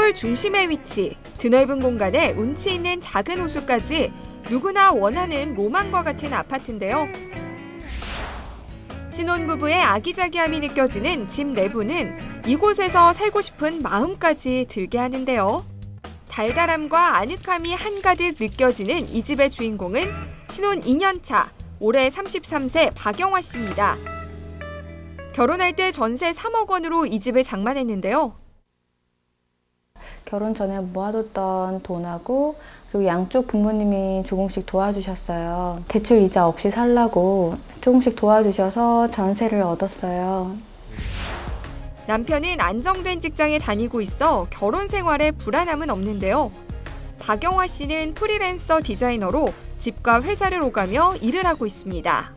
시설 중심의 위치, 드넓은 공간에 운치 있는 작은 호수까지 누구나 원하는 로망과 같은 아파트인데요. 신혼부부의 아기자기함이 느껴지는 집 내부는 이곳에서 살고 싶은 마음까지 들게 하는데요. 달달함과 아늑함이 한가득 느껴지는 이 집의 주인공은 신혼 2년차, 올해 33세 박영화 씨입니다. 결혼할 때 전세 3억 원으로 이 집을 장만했는데요. 결혼 전에 모아뒀던 돈하고 그리고 양쪽 부모님이 조금씩 도와주셨어요. 대출 이자 없이 살라고 조금씩 도와주셔서 전세를 얻었어요. 남편은 안정된 직장에 다니고 있어 결혼 생활에 불안함은 없는데요. 박영화 씨는 프리랜서 디자이너로 집과 회사를 오가며 일을 하고 있습니다.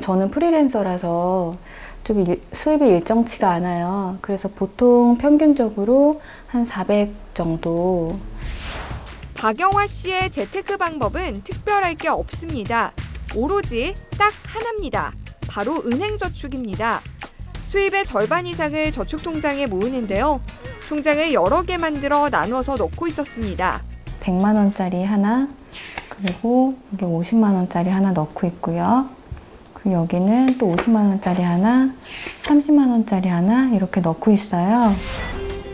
저는 프리랜서라서 좀 수입이 일정치가 않아요. 그래서 보통 평균적으로 한 400 정도. 박영화 씨의 재테크 방법은 특별할 게 없습니다. 오로지 딱 하나입니다. 바로 은행저축입니다. 수입의 절반 이상을 저축통장에 모으는데요. 통장을 여러 개 만들어 나눠서 넣고 있었습니다. 100만 원짜리 하나, 그리고 여기 50만 원짜리 하나 넣고 있고요. 그리고 여기는 또 50만 원짜리 하나, 30만 원짜리 하나 이렇게 넣고 있어요.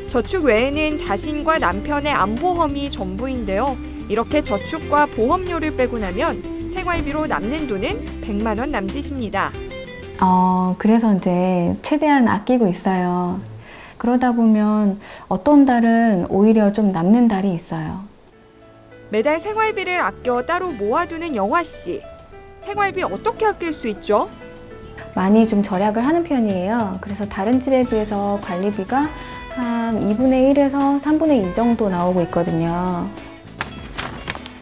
저축 외에는 자신과 남편의 안보험이 전부인데요. 이렇게 저축과 보험료를 빼고 나면 생활비로 남는 돈은 100만 원 남짓입니다. 그래서 이제 최대한 아끼고 있어요. 그러다 보면 어떤 달은 오히려 좀 남는 달이 있어요. 매달 생활비를 아껴 따로 모아두는 영화 씨. 생활비 어떻게 아낄 수 있죠? 많이 좀 절약을 하는 편이에요. 그래서 다른 집에 비해서 관리비가 한 2분의 1에서 3분의 2 정도 나오고 있거든요.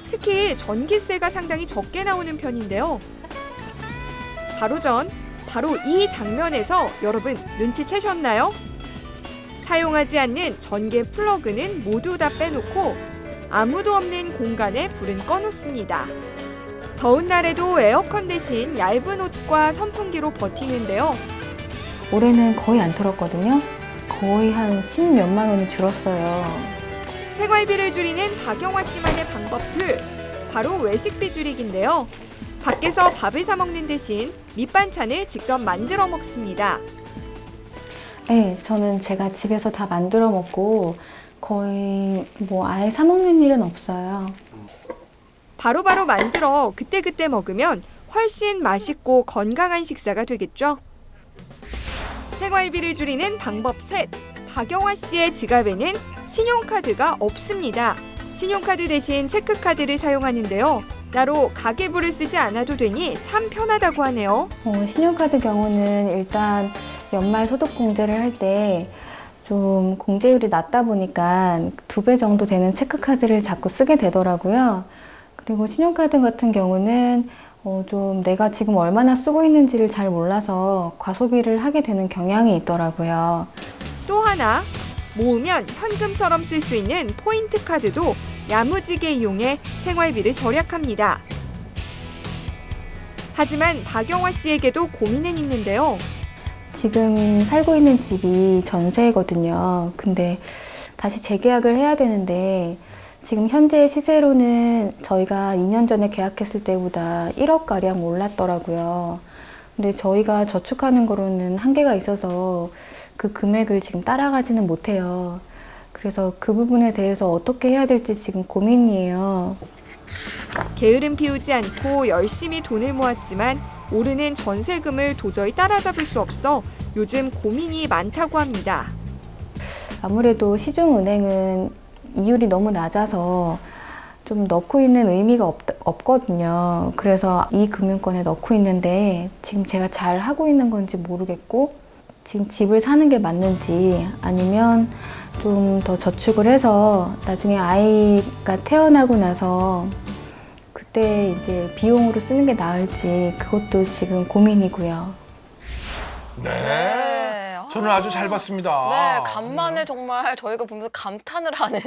특히 전기세가 상당히 적게 나오는 편인데요. 바로 이 장면에서 여러분 눈치채셨나요? 사용하지 않는 전기 플러그는 모두 다 빼놓고 아무도 없는 공간에 불은 꺼놓습니다. 더운 날에도 에어컨 대신 얇은 옷과 선풍기로 버티는데요. 올해는 거의 안 틀었거든요. 거의 한 10몇만 원이 줄었어요. 생활비를 줄이는 박영화 씨만의 방법 둘, 바로 외식비 줄이기인데요. 밖에서 밥을 사 먹는 대신 밑반찬을 직접 만들어 먹습니다. 네, 저는 제가 집에서 다 만들어 먹고 거의 아예 사 먹는 일은 없어요. 바로바로 만들어 그때그때 먹으면 훨씬 맛있고 건강한 식사가 되겠죠? 생활비를 줄이는 방법 셋, 박영화 씨의 지갑에는 신용카드가 없습니다. 신용카드 대신 체크카드를 사용하는데요. 따로 가계부를 쓰지 않아도 되니 참 편하다고 하네요. 신용카드 경우는 일단 연말 소득공제를 할 때 좀 공제율이 낮다 보니까 2배 정도 되는 체크카드를 자꾸 쓰게 되더라고요. 그리고 신용카드 같은 경우는 좀 내가 지금 얼마나 쓰고 있는지를 잘 몰라서 과소비를 하게 되는 경향이 있더라고요. 또 하나, 모으면 현금처럼 쓸 수 있는 포인트 카드도 야무지게 이용해 생활비를 절약합니다. 하지만 박영화 씨에게도 고민은 있는데요. 지금 살고 있는 집이 전세거든요. 근데 다시 재계약을 해야 되는데 지금 현재 시세로는 저희가 2년 전에 계약했을 때보다 1억가량 올랐더라고요. 근데 저희가 저축하는 거로는 한계가 있어서 그 금액을 지금 따라가지는 못해요. 그래서 그 부분에 대해서 어떻게 해야 될지 지금 고민이에요. 게으름 피우지 않고 열심히 돈을 모았지만 오르는 전세금을 도저히 따라잡을 수 없어 요즘 고민이 많다고 합니다. 아무래도 시중은행은 이율이 너무 낮아서 좀 넣고 있는 의미가 없거든요. 그래서 이 금융권에 넣고 있는데 지금 제가 잘 하고 있는 건지 모르겠고 지금 집을 사는 게 맞는지 아니면 좀 더 저축을 해서 나중에 아이가 태어나고 나서 그때 이제 비용으로 쓰는 게 나을지 그것도 지금 고민이고요. 네. 저는 아주 잘 봤습니다. 네, 간만에 정말 저희가 보면서 감탄을 하는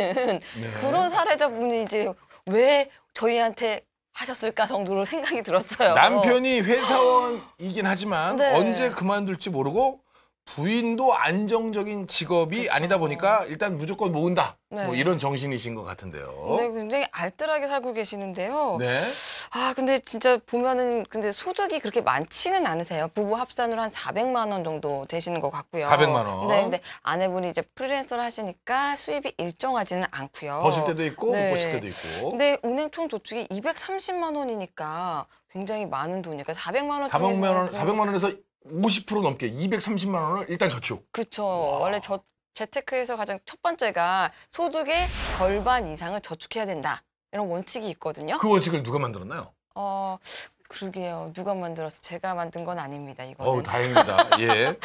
그런 사례자분이 이제 왜 저희한테 하셨을까 정도로 생각이 들었어요. 남편이 회사원이긴 하지만 네. 언제 그만둘지 모르고 부인도 안정적인 직업이 그쵸. 아니다 보니까 일단 무조건 모은다. 네. 뭐 이런 정신이신 것 같은데요. 네, 굉장히 알뜰하게 살고 계시는데요. 네. 아, 근데 진짜 보면은 근데 소득이 그렇게 많지는 않으세요. 부부 합산으로 한 400만 원 정도 되시는 것 같고요. 400만 원. 네, 근데 아내분이 이제 프리랜서를 하시니까 수입이 일정하지는 않고요. 버실 때도 있고 네. 못 버실 때도 있고. 근데 은행 총 저축이 230만 원이니까 굉장히 많은 돈이니까 400만 원 400만 원에서 50% 넘게 230만 원을 일단 저축. 그렇죠. 원래 재테크에서 가장 첫 번째가 소득의 절반 이상을 저축해야 된다. 이런 원칙이 있거든요. 그 원칙을 누가 만들었나요? 그러게요. 누가 만들어서 제가 만든 건 아닙니다. 이거는. 다행입니다. 예.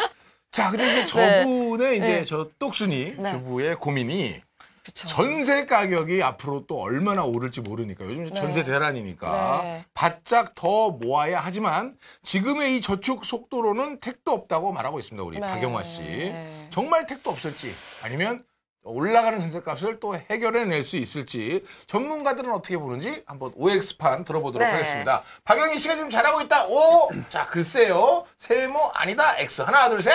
자, 근데 이제 저분의 이제 네. 저 똑순이 네. 주부의 고민이 그쵸. 전세 가격이 앞으로 또 얼마나 오를지 모르니까 요즘 네. 전세 대란이니까 네. 바짝 더 모아야 하지만 지금의 이 저축 속도로는 택도 없다고 말하고 있습니다. 우리 네. 박영화 씨. 네. 정말 택도 없을지 아니면 올라가는 전세값을 또 해결해낼 수 있을지 전문가들은 어떻게 보는지 한번 OX판 들어보도록 네. 하겠습니다. 박영희 씨가 지금 잘하고 있다. O. 자, 글쎄요. 세모 아니다. X. 하나, 둘, 셋.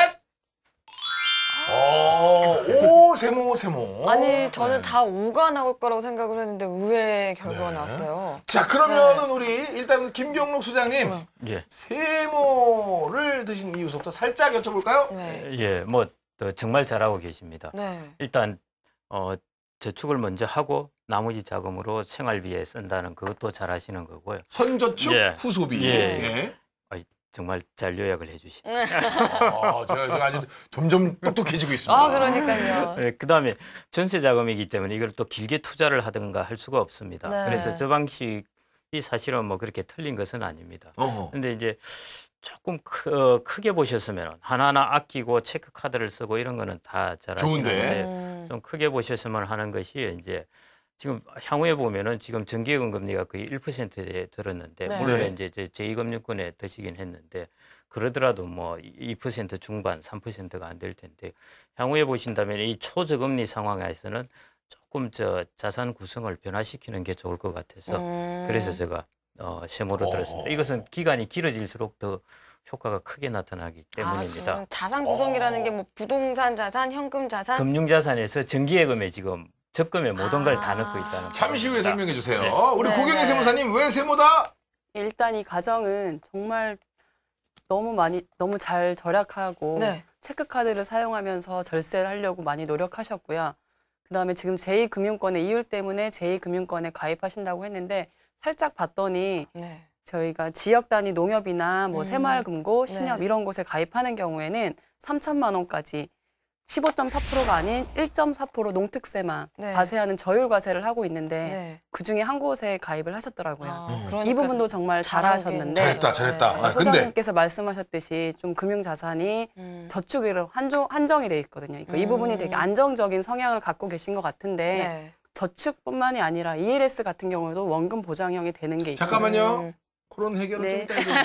오, 세모. 아니 저는 네. 다 5가 나올 거라고 생각을 했는데 의외의 결과가 네. 나왔어요. 자, 그러면은 우리 일단 김경록 수장님 예, 세모를 드신 이유부터 살짝 여쭤볼까요? 네. 예, 뭐 정말 잘하고 계십니다. 네. 일단 저축을 먼저 하고 나머지 자금으로 생활비에 쓴다는 그것도 잘하시는 거고요. 선저축, 예. 후소비. 예. 예. 정말 잘 요약을 해주시네. 제가 아주 점점 똑똑해지고 있습니다. 아, 그러니까요. 예, 그다음에 전세 자금이기 때문에 이걸 또 길게 투자를 하든가 할 수가 없습니다. 네. 그래서 저 방식이 사실은 뭐 그렇게 틀린 것은 아닙니다. 어허. 근데 이제 조금 크게 보셨으면 하나하나 아끼고 체크 카드를 쓰고 이런 거는 다 잘하시는데 음. 좀 크게 보셨으면 하는 것이 이제 지금 향후에 보면은 지금 정기예금 금리가 거의 1%에 들었는데 네. 물론 네. 이제 제2금융권에 드시긴 했는데 그러더라도 뭐 2% 중반 3%가 안 될 텐데 향후에 보신다면 이 초저금리 상황에서는 조금 자산 구성을 변화시키는 게 좋을 것 같아서 그래서 제가 세모로 들었습니다. 이것은 기간이 길어질수록 더 효과가 크게 나타나기 때문입니다. 그럼 자산 구성이라는 게 뭐 부동산 자산, 현금 자산? 금융자산에서 정기예금에 지금 적금에 모든 걸 다 넣고 있다는 잠시 후에 겁니다. 설명해 주세요. 네. 우리 네, 고경희 네. 세무사님 왜 세모다? 일단 이 가정은 정말 너무 잘 절약하고 네. 체크카드를 사용하면서 절세를 하려고 많이 노력하셨고요. 그다음에 지금 제2금융권의 이율 때문에 제2금융권에 가입하신다고 했는데 살짝 봤더니 네. 저희가 지역 단위 농협이나 뭐 새마을금고, 네. 신협 이런 곳에 가입하는 경우에는 3천만 원까지 15.4%가 아닌 1.4% 농특세만 네. 과세하는 저율 과세를 하고 있는데 네. 그중에 한 곳에 가입을 하셨더라고요. 그러니까 이 부분도 정말 잘하셨는데 잘했다, 잘했다. 네. 아, 근데 소장님께서 말씀하셨듯이 좀 금융 자산이 저축으로 한정이 돼 있거든요. 그러니까 이 부분이 되게 안정적인 성향을 갖고 계신 것 같은데 네. 저축뿐만이 아니라 ELS 같은 경우도 원금 보장형이 되는 게 있고 잠깐만요. 그런 해결을 좀 네. 이따 해주세요.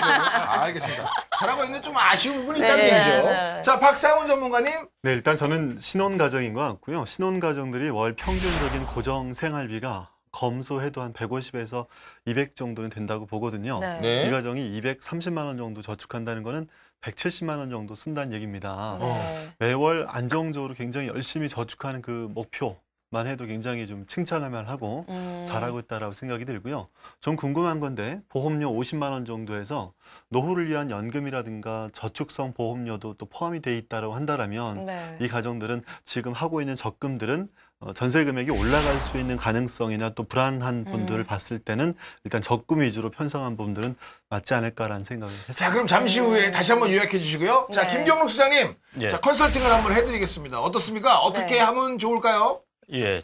알겠습니다. 잘하고 있는데 좀 아쉬운 부분이 있다는 네, 얘기죠. 네. 자, 박상훈 전문가님. 네, 일단 저는 신혼가정인 것 같고요. 신혼가정들이 월 평균적인 고정 생활비가 검소해도 한 150에서 200 정도는 된다고 보거든요. 네. 네. 이 가정이 230만 원 정도 저축한다는 거는 170만 원 정도 쓴다는 얘기입니다. 네. 매월 안정적으로 굉장히 열심히 저축하는 그 목표만 해도 굉장히 좀 칭찬할 만하고 잘하고 있다라고 생각이 들고요. 좀 궁금한 건데 보험료 50만 원 정도에서 노후를 위한 연금이라든가 저축성 보험료도 또 포함이 돼 있다고 한다면 네. 이 가정들은 지금 하고 있는 적금들은 전세 금액이 올라갈 수 있는 가능성이나 또 불안한 분들을 봤을 때는 일단 적금 위주로 편성한 분들은 맞지 않을까라는 생각을 했습니다. 자, 그럼 잠시 후에 다시 한번 요약해 주시고요. 자, 네. 김경록 수장님. 예. 자, 컨설팅을 한번 해드리겠습니다. 어떻습니까? 어떻게 네. 하면 좋을까요? 예,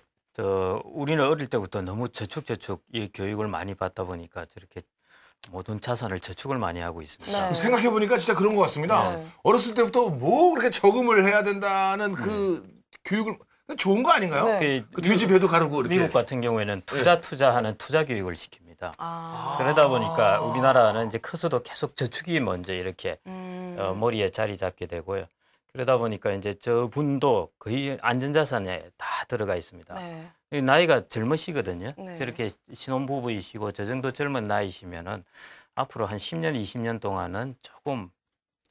우리는 어릴 때부터 너무 저축 이 교육을 많이 받다 보니까 저렇게 모든 자산을 저축을 많이 하고 있습니다. 네. 생각해보니까 진짜 그런 것 같습니다. 네. 어렸을 때부터 뭐 그렇게 저금을 해야 된다는 그 교육을 좋은 거 아닌가요? 네. 그 돼지 배도 가르고 이렇게. 미국 같은 경우에는 투자하는 투자 교육을 시킵니다. 아. 그러다 보니까 우리나라는 이제 커서도 계속 저축이 먼저 이렇게 머리에 자리 잡게 되고요. 그러다 보니까 이제 저분도 거의 안전자산에 다 들어가 있습니다. 네. 나이가 젊으시거든요. 네. 저렇게 신혼부부이시고 저 정도 젊은 나이시면은 앞으로 한 10년, 20년 동안은 조금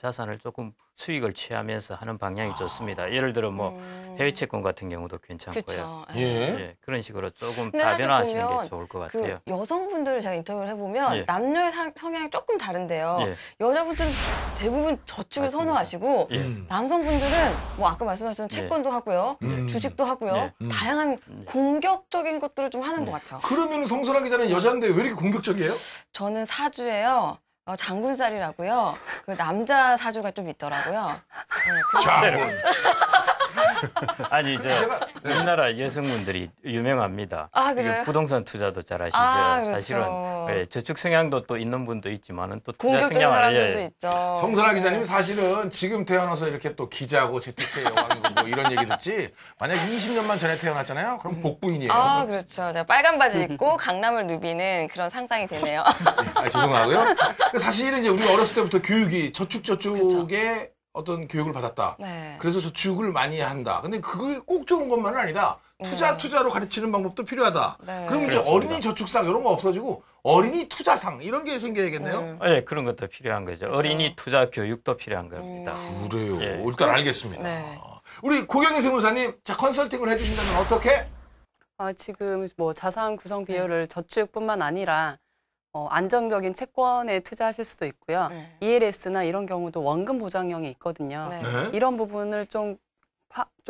자산을 조금 수익을 취하면서 하는 방향이 좋습니다. 예를 들어 뭐 해외 채권 같은 경우도 괜찮고요. 그렇죠. 예. 예, 그런 식으로 조금 근데 사실 다변화하시는 보면 게 좋을 것 그 같아요. 여성분들을 제가 인터뷰를 해보면 예. 남녀의 성향이 조금 다른데요. 예. 여자분들은 대부분 저축을 맞습니다. 선호하시고 예. 남성분들은 뭐 아까 말씀하신 채권도 하고요, 주식도 하고요, 다양한 공격적인 것들을 좀 하는 것 같아요. 그러면 성선아 기자는 여자인데 왜 이렇게 공격적이에요? 저는 사주예요. 장군살이라고요. 그 남자 사주가 좀 있더라고요. 네, 그래서 아니 저 제가- 우리나라 여성분들이 유명합니다. 아, 그래요? 이게 부동산 투자도 잘하시죠. 아, 그렇죠. 사실은 예, 저축 성향도 또 있는 분도 있지만은 또 투자 공격적인 성향을 사람들도 예, 있죠. 성선아 네. 기자님 사실은 지금 태어나서 이렇게 또 기자고 재테크에 여왕이고 뭐 이런 얘기 듣지 만약 20년만 전에 태어났잖아요. 그럼 복부인이에요. 아, 그렇죠. 제가 빨간 바지 입고 강남을 누비는 그런 상상이 되네요. 죄송하고요. 근데 사실은 이제 우리가 어렸을 때부터 교육이 저축에 어떤 교육을 받았다. 네. 그래서 저축을 많이 한다. 근데 그게 꼭 좋은 것만은 아니다. 투자로 가르치는 방법도 필요하다. 네. 그럼 이제 그렇습니다. 어린이 저축상 이런 거 없어지고 어린이 투자상 이런 게 생겨야겠네요. 예, 그런 것도 필요한 거죠. 어린이 투자 교육도 필요한 겁니다. 그래요. 예. 일단 알겠습니다. 네. 우리 고경희 세무사님, 자 컨설팅을 해주신다면 어떻게? 지금 뭐 자산 구성 비율을 저축뿐만 아니라 안정적인 채권에 투자하실 수도 있고요. 네. ELS나 이런 경우도 원금 보장형이 있거든요. 네. 네. 이런 부분을 좀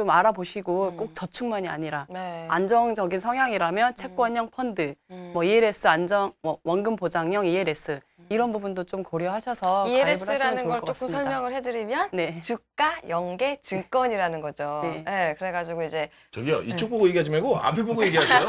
알아보시고 꼭 저축만이 아니라 네. 안정적인 성향이라면 채권형 펀드, 뭐 ELS 원금 보장형 ELS 이런 부분도 좀 고려하셔서 가입을 하시면 ELS라는 좋을 걸 것 조금 같습니다. 설명을 해드리면 네. 주가 연계 증권이라는 거죠. 네. 네, 그래가지고 이제 저기요, 이쪽 보고 얘기하지 말고 앞에 보고 얘기하세요.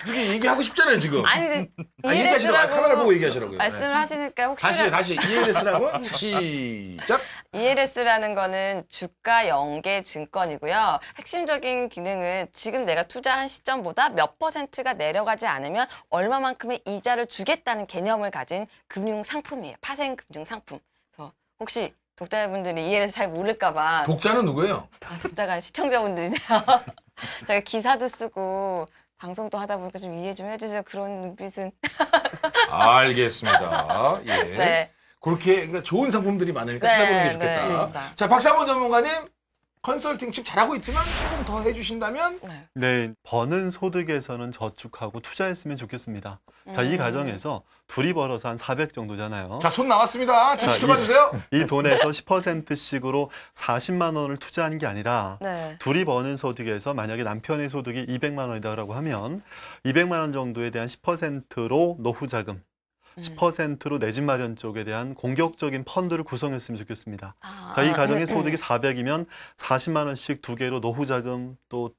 이게 얘기하고 싶잖아요, 지금. 아니 근데 얘기하시라고 카메라 보고 얘기하시라고요. 말씀을 하시니까 혹시 다시 ELS라고 시작. ELS라는 거는 주가 연계 증권이고요. 핵심적인 기능은 지금 내가 투자한 시점보다 몇 %가 내려가지 않으면 얼마만큼의 이자를 주겠다는 개념을 가진 금융 상품이에요. 파생 금융 상품. 그래서 혹시 독자분들이 ELS 잘 모를까 봐 독자는 누구예요? 독자가 시청자분들이네요. 제가 기사도 쓰고 방송도 하다 보니까 좀 이해 좀 해주세요. 그런 눈빛은. 알겠습니다. 예. 네. 그렇게 그러니까 좋은 상품들이 많으니까 네, 찾아보는 게 좋겠다. 네. 자, 박상원 전문가님 컨설팅 지금 잘하고 있지만 조금 더 해주신다면 네, 버는 소득에서는 저축하고 투자했으면 좋겠습니다. 자, 이 가정에서 둘이 벌어서 한 400 정도잖아요. 자, 손 나왔습니다. 좀 자, 지켜봐 주세요. 이 돈에서 10%씩으로 40만 원을 투자하는 게 아니라 네. 둘이 버는 소득에서 만약에 남편의 소득이 200만 원이다라고 하면 200만 원 정도에 대한 10%로 노후 자금, 10%로 내 집 마련 쪽에 대한 공격적인 펀드를 구성했으면 좋겠습니다. 자, 이 가정의 소득이 400이면 40만 원씩 두 개로 노후 자금 또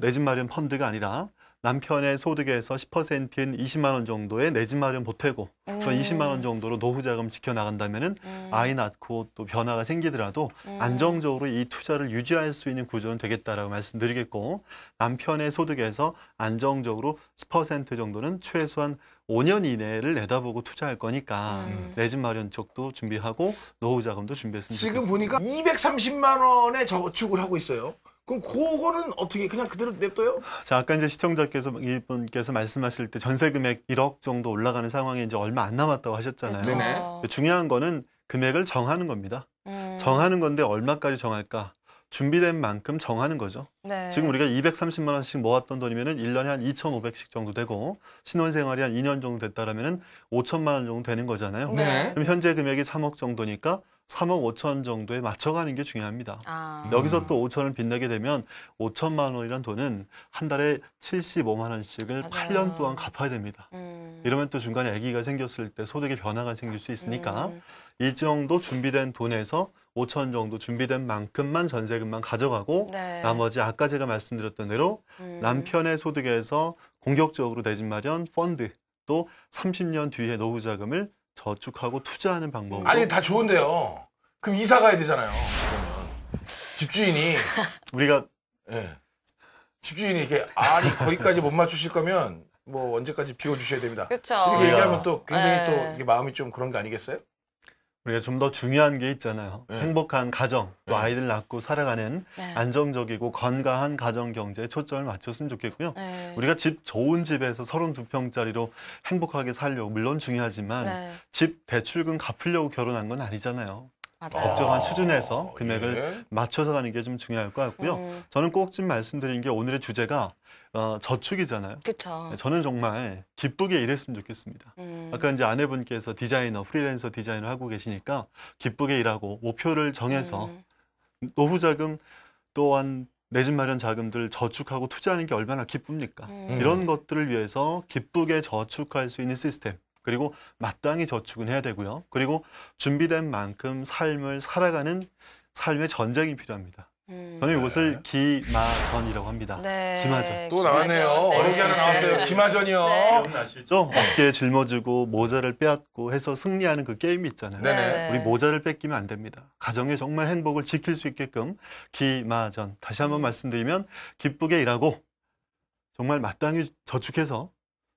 내 집 마련 펀드가 아니라 남편의 소득에서 10%인 20만 원 정도의 내 집 마련 보태고 또 20만 원 정도로 노후 자금 지켜나간다면은 아이 낳고 또 변화가 생기더라도 안정적으로 이 투자를 유지할 수 있는 구조는 되겠다라고 말씀드리겠고, 남편의 소득에서 안정적으로 10% 정도는 최소한 5년 이내를 내다보고 투자할 거니까 내 집 마련 쪽도 준비하고 노후 자금도 준비했으면 지금 좋겠습니다. 보니까 230만 원의 저축을 하고 있어요. 그럼 그거는 어떻게 그냥 그대로 냅둬요? 자, 아까 이제 시청자께서 이분께서 말씀하실 때 전세 금액 1억 정도 올라가는 상황에 이제 얼마 안 남았다고 하셨잖아요. 그렇죠. 네네. 중요한 거는 금액을 정하는 겁니다. 정하는 건데 얼마까지 정할까? 준비된 만큼 정하는 거죠. 네. 지금 우리가 230만 원씩 모았던 돈이면은 1년에 한 2,500씩 정도 되고 신혼생활이 한 2년 정도 됐다라면은 5천만 원 정도 되는 거잖아요. 네. 그럼 현재 금액이 3억 정도니까 3억 5천 정도에 맞춰가는 게 중요합니다. 여기서 또 5천을 빚내게 되면 5천만 원이란 돈은 한 달에 75만 원씩을 맞아요. 8년 동안 갚아야 됩니다. 이러면 또 중간에 아기가 생겼을 때 소득의 변화가 생길 수 있으니까 이 정도 준비된 돈에서 5천 정도 준비된 만큼만 전세금만 가져가고 네. 나머지 아까 제가 말씀드렸던 대로 남편의 소득에서 공격적으로 내 집 마련 펀드 또 30년 뒤에 노후 자금을 저축하고 투자하는 방법으로 아니 다 좋은데요. 그럼 이사 가야 되잖아요. 그러면 집주인이 우리가 예. 집주인이 이렇게 아니 거기까지 못 맞추실 거면 뭐 언제까지 비워주셔야 됩니다. 그렇죠. 이렇게 얘기하면 또 굉장히 네. 또 이게 마음이 좀 그런 거 아니겠어요? 우리가 좀 더 중요한 게 있잖아요. 네. 행복한 가정, 또 네. 아이들 낳고 살아가는 네. 안정적이고 건강한 가정 경제에 초점을 맞췄으면 좋겠고요. 네. 우리가 좋은 집에서 32평짜리로 행복하게 살려고 물론 중요하지만 네. 집 대출금 갚으려고 결혼한 건 아니잖아요. 맞아요. 적정한 수준에서 금액을 예. 맞춰서 가는 게 좀 중요할 것 같고요. 저는 꼭 좀 말씀드린 게 오늘의 주제가 저축이잖아요. 그쵸. 저는 정말 기쁘게 일했으면 좋겠습니다. 아까 이제 아내분께서 디자이너, 프리랜서 디자이너 하고 계시니까 기쁘게 일하고 목표를 정해서 노후 자금 또한 내 집 마련 자금들 저축하고 투자하는 게 얼마나 기쁩니까? 이런 것들을 위해서 기쁘게 저축할 수 있는 시스템, 그리고 마땅히 저축은 해야 되고요. 그리고 준비된 만큼 삶을 살아가는 삶의 전쟁이 필요합니다. 저는 이것을 기마전이라고 합니다. 네. 기마전. 또 나왔네요. 네. 어려운 게 하나 나왔어요. 기마전이요. 네. 기억나시죠? 어깨에 짊어지고 모자를 빼앗고 해서 승리하는 그 게임이 있잖아요. 네네. 우리 모자를 뺏기면 안 됩니다. 가정에 정말 행복을 지킬 수 있게끔 기마전. 다시 한번 말씀드리면 기쁘게 일하고 정말 마땅히 저축해서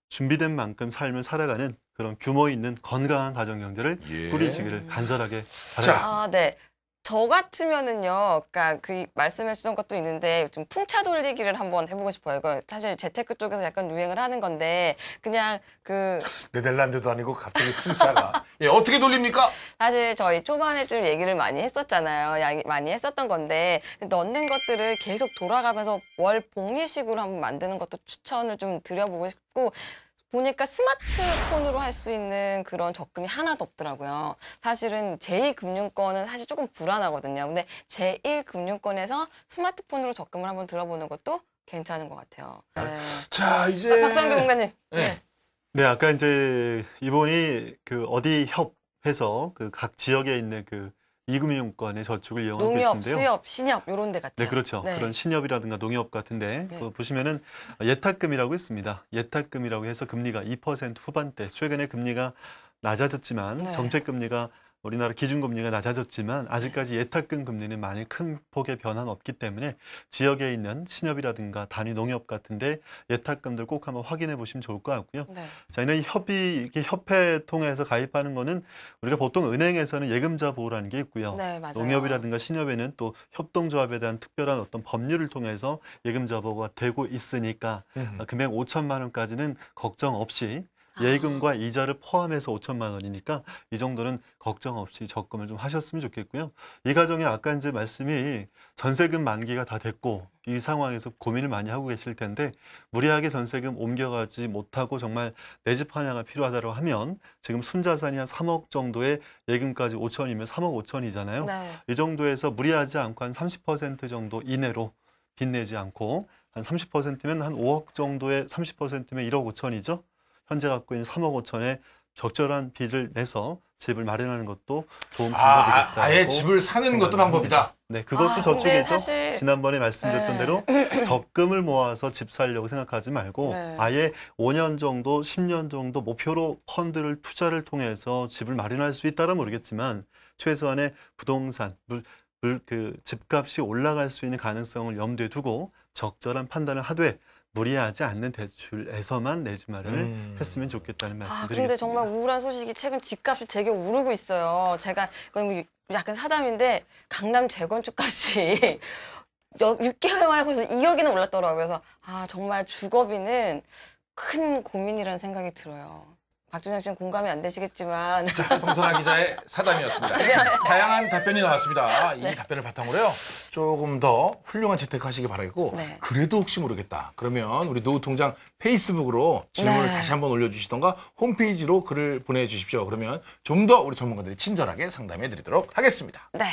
준비된 만큼 삶을 살아가는 그런 규모 있는 건강한 가정 경제를 예. 꾸리시기를 간절하게 바라겠습니다. 아, 네. 저 같으면은요, 그러니까 그 말씀해 주신 것도 있는데 좀 풍차 돌리기를 한번 해보고 싶어요. 이거 사실 재테크 쪽에서 약간 유행을 하는 건데 그냥 그 네덜란드도 아니고 갑자기 풍차가. 예, 어떻게 돌립니까? 사실 저희 초반에 좀 얘기를 많이 했었잖아요. 많이 했었던 건데 넣는 것들을 계속 돌아가면서 월 복리식으로 한번 만드는 것도 추천을 좀 드려보고 싶고 보니까 스마트폰으로 할 수 있는 그런 적금이 하나도 없더라고요. 사실은 제2금융권은 사실 조금 불안하거든요. 근데 제1금융권에서 스마트폰으로 적금을 한번 들어보는 것도 괜찮은 것 같아요. 네. 자, 이제. 박상규 공간님. 네. 네, 아까 이제 이분이 그 어디 협해서 그 각 지역에 있는 그 이금융권의 저축을 이용하고 농협, 계신데요. 수협, 신협 이런 데 같아요. 네, 그렇죠. 네. 그런 신협이라든가 농협 같은데 네. 그거 보시면은 예탁금이라고 있습니다. 예탁금이라고 해서 금리가 2% 후반대. 최근에 금리가 낮아졌지만 네. 정책 금리가 우리나라 기준금리가 낮아졌지만 아직까지 예탁금 금리는 많이 큰 폭의 변화는 없기 때문에 지역에 있는 신협이라든가 단위 농협 같은데 예탁금들 꼭 한번 확인해 보시면 좋을 것 같고요. 네. 저희는 이렇게 협회 통해서 가입하는 거는 우리가 보통 은행에서는 예금자 보호라는 게 있고요. 네, 맞아요. 농협이라든가 신협에는 또 협동조합에 대한 특별한 어떤 법률을 통해서 예금자 보호가 되고 있으니까 금액 5천만 원까지는 걱정 없이 예금과 이자를 포함해서 5천만 원이니까 이 정도는 걱정 없이 적금을 좀 하셨으면 좋겠고요. 이 가정에 아까 이제 말씀이 전세금 만기가 다 됐고 이 상황에서 고민을 많이 하고 계실 텐데 무리하게 전세금 옮겨가지 못하고 정말 내 집 하나가 필요하다고 하면 지금 순자산이 한 3억 정도의 예금까지 5천이면 3억 5천이잖아요. 네. 이 정도에서 무리하지 않고 한 30% 정도 이내로 빚내지 않고 한 30%면 한 5억 정도의 30%면 1억 5천이죠. 현재 갖고 있는 3억 5천에 적절한 빚을 내서 집을 마련하는 것도 좋은 방법이겠다. 아예 집을 사는 것도 방법이다. 네, 그것도 근데 저축이죠. 사실 지난번에 말씀드렸던 네. 대로 적금을 모아서 집 살려고 생각하지 말고 네. 아예 5년 정도, 10년 정도 목표로 펀드를 투자를 통해서 집을 마련할 수 있다면 모르겠지만 최소한의 부동산, 그 집값이 올라갈 수 있는 가능성을 염두에 두고 적절한 판단을 하되 무리하지 않는 대출에서만 내 집 마련을 했으면 좋겠다는 말씀드리겠습니다. 그런데 정말 우울한 소식이 최근 집값이 되게 오르고 있어요. 제가 이건 뭐 약간 사담인데 강남 재건축 값이 6개월 만에 벌써 2억이나 올랐더라고요. 그래서 정말 주거비는 큰 고민이라는 생각이 들어요. 박준영 씨는 공감이 안 되시겠지만 자, 정선아 기자의 사담이었습니다. 다양한 답변이 나왔습니다. 이 답변을 바탕으로요. 조금 더 훌륭한 재테크 하시기 바라겠고 네. 그래도 혹시 모르겠다. 그러면 우리 노후통장 페이스북으로 질문을 네. 다시 한번 올려주시던가 홈페이지로 글을 보내주십시오. 그러면 좀 더 우리 전문가들이 친절하게 상담해 드리도록 하겠습니다. 네.